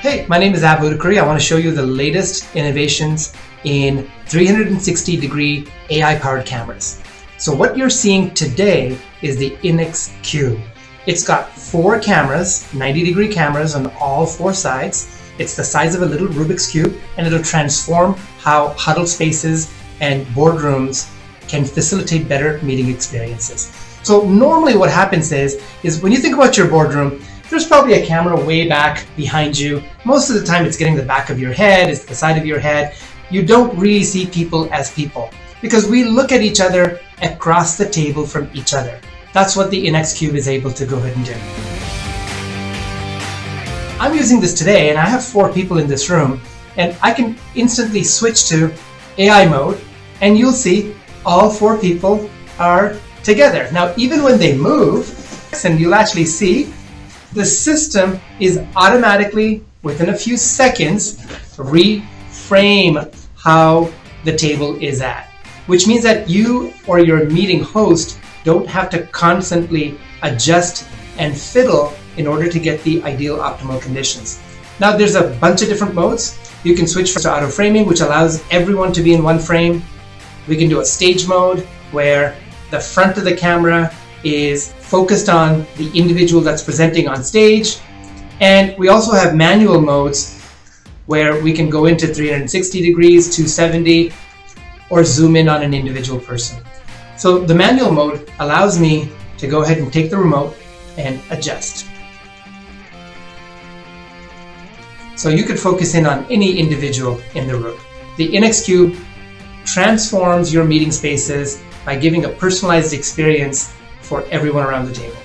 Hey, my name is Abudakari. I want to show you the latest innovations in 360-degree AI-powered cameras. So what you're seeing today is the Innex Cube. It's got 4 cameras, 90-degree cameras on all 4 sides. It's the size of a little Rubik's Cube, and it'll transform how huddle spaces and boardrooms can facilitate better meeting experiences. So normally what happens is when you think about your boardroom, there's probably a camera way back behind you. Most of the time it's getting the back of your head, it's the side of your head. You don't really see people as people because we look at each other across the table from each other. That's what the Innex Cube is able to go ahead and do. I'm using this today and I have 4 people in this room, and I can instantly switch to AI mode and you'll see all 4 people are together. Now even when they move, and you'll actually see the system is automatically, within a few seconds, reframe how the table is at, which means that you or your meeting host don't have to constantly adjust and fiddle in order to get the ideal optimal conditions. Now there's a bunch of different modes. You can switch to auto framing, which allows everyone to be in one frame. We can do a stage mode where the front of the camera is focused on the individual that's presenting on stage. And we also have manual modes where we can go into 360 degrees, 270, or zoom in on an individual person. So the manual mode allows me to go ahead and take the remote and adjust. So you could focus in on any individual in the room. The Innex Cube transforms your meeting spaces by giving a personalized experience for everyone around the table.